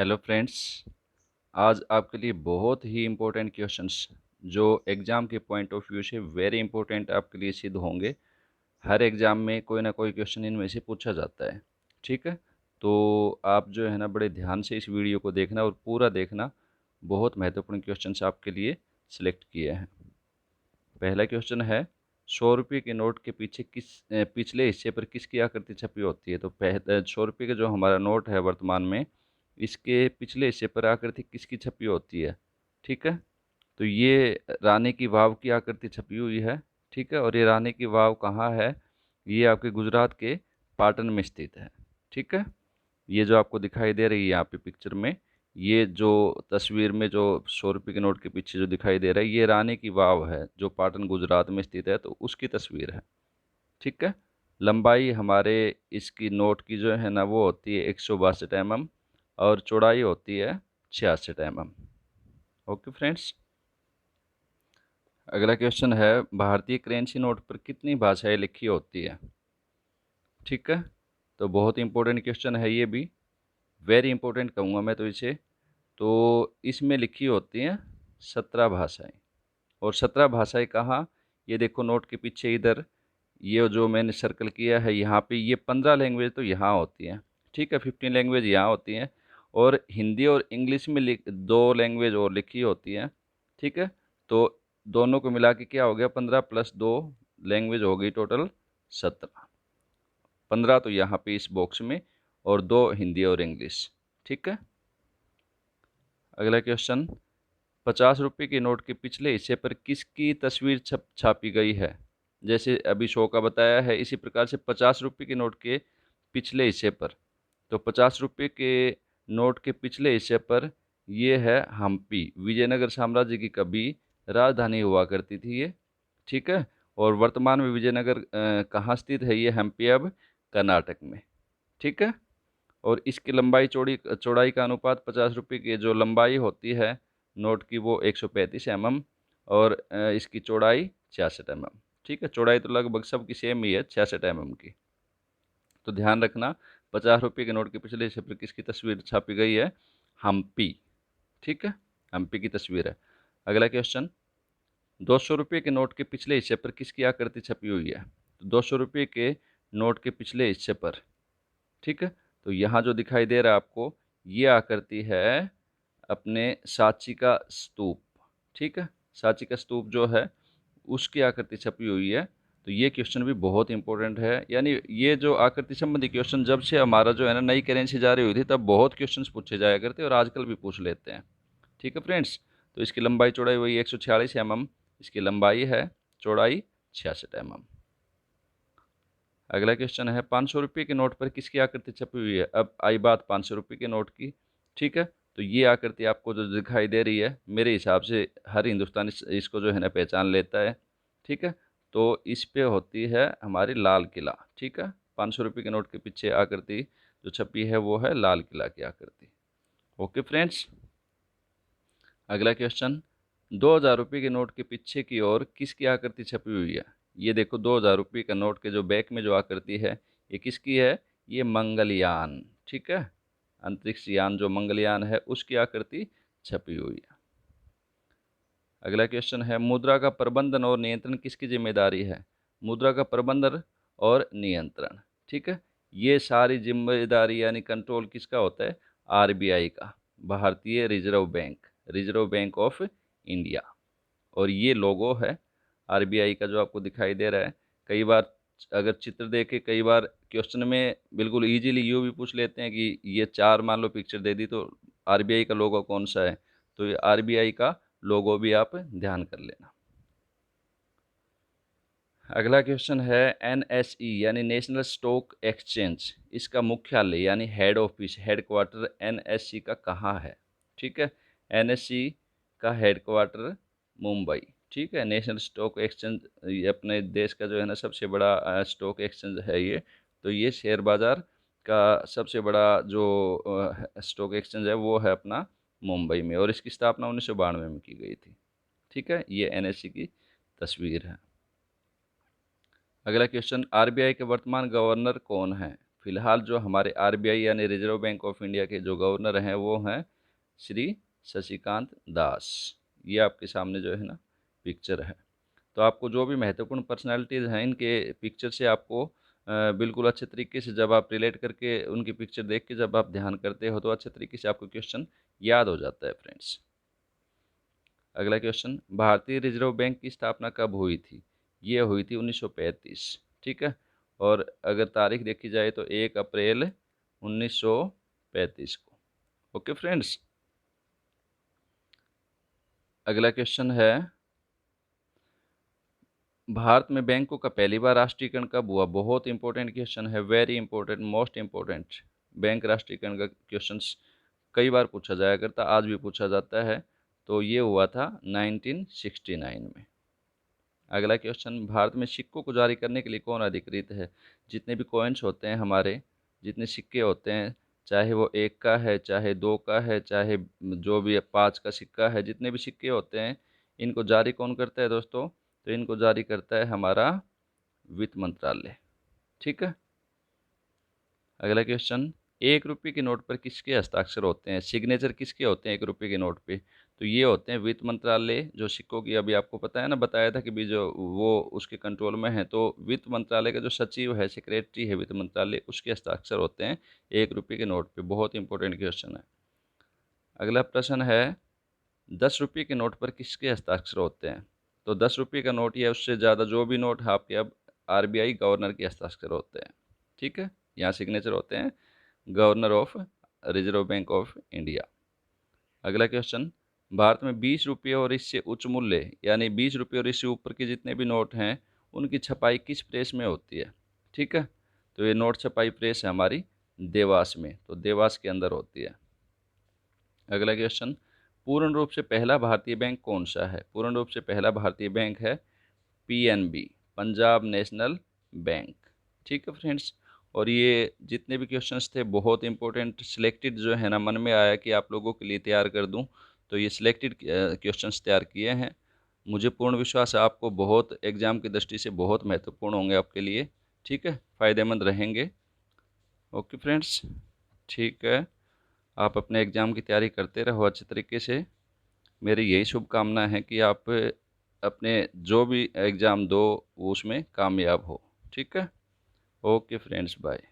Hello friends. आज आपके लिए बहुत ही इम्पोर्टेंट क्वेश्चंस जो एग्ज़ाम के पॉइंट ऑफ व्यू से वेरी इंपॉर्टेंट आपके लिए सिद्ध होंगे। हर एग्ज़ाम में कोई ना कोई क्वेश्चन इनमें से पूछा जाता है। ठीक है, तो आप जो है ना बड़े ध्यान से इस वीडियो को देखना और पूरा देखना। बहुत महत्वपूर्ण क्वेश्चंस आपके लिए सिलेक्ट किए हैं। पहला क्वेश्चन है, 100 रुपये के नोट के पीछे पिछले हिस्से पर किसकी आकृति छपी होती है। तो 100 रुपये का जो हमारा नोट है वर्तमान में, इसके पिछले हिस्से पर आकृति किसकी छपी होती है। ठीक है, तो ये रानी की वाव की आकृति छपी हुई है। ठीक है, और ये रानी की वाव कहाँ है, ये आपके गुजरात के पाटन में स्थित है। ठीक है, ये जो आपको दिखाई दे रही है यहाँ पे पिक्चर में, ये जो तस्वीर में जो 100 रुपये के नोट के पीछे जो दिखाई दे रहा है, ये रानी की वाव है जो पाटन गुजरात में स्थित है, तो उसकी तस्वीर है। ठीक है, लंबाई हमारे इसकी नोट की जो है ना वो होती है 162 mm और चौड़ाई होती है 66 mm। ओके फ्रेंड्स, अगला क्वेश्चन है, भारतीय करेंसी नोट पर कितनी भाषाएं लिखी होती है। ठीक है, तो बहुत इंपॉर्टेंट क्वेश्चन है ये भी, वेरी इंपॉर्टेंट कहूँगा मैं तो इसे। तो इसमें लिखी होती हैं 17 भाषाएं। और 17 भाषाएं कहाँ, ये देखो नोट के पीछे इधर, ये जो मैंने सर्कल किया है यहाँ पे, ये 15 लैंग्वेज तो यहाँ होती हैं। ठीक है, 15 लैंग्वेज यहाँ होती हैं, और हिंदी और इंग्लिश में 2 लैंग्वेज और लिखी होती हैं। ठीक है, तो दोनों को मिला के क्या हो गया, 15 + 2 लैंग्वेज हो गई टोटल 17। 15 तो यहाँ पे इस बॉक्स में, और 2 हिंदी और इंग्लिश। ठीक है, अगला क्वेश्चन, 50 रुपये के नोट के पिछले हिस्से पर किसकी तस्वीर छापी गई है। जैसे अभी 100 का बताया है, इसी प्रकार से 50 रुपये के नोट के पिछले हिस्से पर, तो 50 रुपये के नोट के पिछले हिस्से पर ये है हम्पी, विजयनगर साम्राज्य की कभी राजधानी हुआ करती थी ये। ठीक है, और वर्तमान में विजयनगर कहाँ स्थित है, ये हम्पी अब कर्नाटक में। ठीक है, और इसकी लंबाई चौड़ाई का अनुपात 50 रुपये की जो लंबाई होती है नोट की वो 135 mm, और इसकी चौड़ाई 66 mm। ठीक है, चौड़ाई तो लगभग सबकी सेम ही है, 66 mm की। तो ध्यान रखना, 50 रुपये के नोट के पिछले हिस्से पर किसकी तस्वीर छापी गई है, हम्पी। ठीक है, हम्पी की तस्वीर है। अगला क्वेश्चन, 200 रुपये के नोट के पिछले हिस्से पर किसकी आकृति छपी हुई है। तो 200 रुपये के नोट के पिछले हिस्से पर, ठीक है, तो यहाँ जो दिखाई दे रहा है आपको, ये आकृति है अपने सांची का स्तूप। ठीक है, सांची का स्तूप जो है उसकी आकृति छपी हुई है। तो ये क्वेश्चन भी बहुत इंपॉर्टेंट है, यानी ये जो आकृति संबंधी क्वेश्चन जब से हमारा जो है ना नई करेंसी जारी हुई थी, तब बहुत क्वेश्चंस पूछे जाया करते और आजकल भी पूछ लेते हैं। ठीक है फ्रेंड्स, तो इसकी लंबाई चौड़ाई वही 146 mm, इसकी लंबाई है, चौड़ाई 66 mm। अगला क्वेश्चन है, 500 रुपये के नोट पर किसकी आकृति छपी हुई है। अब आई बात 500 रुपये के नोट की। ठीक है, तो ये आकृति आपको जो दिखाई दे रही है, मेरे हिसाब से हर हिंदुस्तानी इसको जो है ना पहचान लेता है। ठीक है, तो इस पे होती है हमारी लाल किला। ठीक है, 500 रुपये के नोट के पीछे आकृति जो छपी है वो है लाल किला की आकृति। ओके फ्रेंड्स, अगला क्वेश्चन, 2000 रुपये के नोट के पीछे की ओर किसकी आकृति छपी हुई है। ये देखो 2000 रुपये का नोट के जो बैक में जो आकृति है, ये किसकी है, ये मंगलयान। ठीक है, अंतरिक्ष यान जो मंगलयान है उसकी आकृति छपी हुई है। अगला क्वेश्चन है, मुद्रा का प्रबंधन और नियंत्रण किसकी जिम्मेदारी है। मुद्रा का प्रबंधन और नियंत्रण, ठीक है, ये सारी जिम्मेदारी यानी कंट्रोल किसका होता है, आरबीआई का, भारतीय reserve bank, reserve bank of India. और ये लोगो है आरबीआई का जो आपको दिखाई दे रहा है। कई बार अगर चित्र देखे, कई बार क्वेश्चन में बिल्कुल इजीली यूँ भी पूछ लेते हैं कि ये 4 मान लो पिक्चर दे दी, तो आरबीआई का लोगो कौन सा है, तो ये आरबीआई का लोगो भी आप ध्यान कर लेना। अगला क्वेश्चन है, एनएसई यानी नेशनल स्टॉक एक्सचेंज, इसका मुख्यालय यानी head office, head quarter NSE का कहाँ है। ठीक है, एनएसई का हेड क्वार्टर मुंबई। ठीक है, नेशनल स्टॉक एक्सचेंज ये अपने देश का जो है ना सबसे बड़ा स्टॉक एक्सचेंज है ये। तो ये शेयर बाज़ार का सबसे बड़ा जो स्टॉक एक्सचेंज है वो है अपना मुंबई में, और इसकी स्थापना 1992 में की गई थी। ठीक है, ये एनएसई की तस्वीर है। अगला क्वेश्चन, आरबीआई के वर्तमान गवर्नर कौन है। फ़िलहाल जो हमारे आरबीआई यानी रिजर्व बैंक ऑफ इंडिया के जो गवर्नर हैं वो हैं श्री शशिकांत दास। ये आपके सामने जो है ना पिक्चर है। तो आपको जो भी महत्वपूर्ण पर्सनालिटीज़ हैं इनके पिक्चर से आपको बिल्कुल अच्छे तरीके से जब आप रिलेट करके उनकी पिक्चर देख के जब आप ध्यान करते हो तो अच्छे तरीके से आपको क्वेश्चन याद हो जाता है फ्रेंड्स। अगला क्वेश्चन, भारतीय रिजर्व बैंक की स्थापना कब हुई थी? ये हुई थी 1935, ठीक है। और अगर तारीख देखी जाए तो 1 अप्रैल 1935 को। Okay friends. अगला क्वेश्चन है, भारत में बैंकों का पहली बार राष्ट्रीयकरण कब हुआ? बहुत इंपॉर्टेंट क्वेश्चन है, very important, most important. Bank राष्ट्रीयकरण का क्वेश्चंस कई बार पूछा जाया करता, आज भी पूछा जाता है। तो ये हुआ था 1969 में। अगला क्वेश्चन, भारत में सिक्कों को जारी करने के लिए कौन अधिकृत है? जितने भी कॉइन्स होते हैं हमारे, जितने सिक्के होते हैं, चाहे वो 1 का है, चाहे 2 का है, चाहे जो भी 5 का सिक्का है, जितने भी सिक्के होते हैं इनको जारी कौन करता है दोस्तों? तो इनको जारी करता है हमारा वित्त मंत्रालय, ठीक है। अगला क्वेश्चन, 1 रुपये के नोट पर किसके हस्ताक्षर होते हैं? सिग्नेचर किसके होते हैं 1 रुपये के नोट पे? तो ये होते हैं वित्त मंत्रालय, जो सिक्कों की अभी आपको पता है ना, बताया था कि भी जो वो उसके कंट्रोल में है। तो वित्त मंत्रालय का जो सचिव है, सेक्रेटरी है वित्त मंत्रालय, उसके हस्ताक्षर होते हैं 1 रुपये के नोट पे। बहुत इंपॉर्टेंट क्वेश्चन है। अगला प्रश्न है, 10 रुपये के नोट पर किसके हस्ताक्षर होते हैं? तो 10 रुपये का नोट या उससे ज़्यादा जो भी नोट है आपके, अब आरबीआई गवर्नर के हस्ताक्षर होते हैं, ठीक है। यहाँ सिग्नेचर होते हैं governor of reserve bank of India. अगला क्वेश्चन, भारत में 20 रुपये और इससे उच्च मूल्य यानी 20 रुपये और इससे ऊपर के जितने भी नोट हैं उनकी छपाई किस प्रेस में होती है? ठीक है। तो ये नोट छपाई प्रेस है हमारी देवास में, तो देवास के अंदर होती है। अगला क्वेश्चन, पूर्ण रूप से पहला भारतीय बैंक कौन सा है? पूर्ण रूप से पहला भारतीय बैंक है पीएनबी, पंजाब नेशनल बैंक, ठीक है फ्रेंड्स। और ये जितने भी क्वेश्चंस थे बहुत इंपॉर्टेंट, सिलेक्टेड जो है ना, मन में आया कि आप लोगों के लिए तैयार कर दूं, तो ये सिलेक्टेड क्वेश्चंस तैयार किए हैं। मुझे पूर्ण विश्वास है आपको बहुत एग्ज़ाम की दृष्टि से बहुत महत्वपूर्ण होंगे आपके लिए, ठीक है, फ़ायदेमंद रहेंगे। ओके फ्रेंड्स, ठीक है। आप अपने एग्ज़ाम की तैयारी करते रहो अच्छे तरीके से। मेरी यही शुभकामना है कि आप अपने जो भी एग्ज़ाम दो वो उसमें कामयाब हो, ठीक है। Okay friends, bye.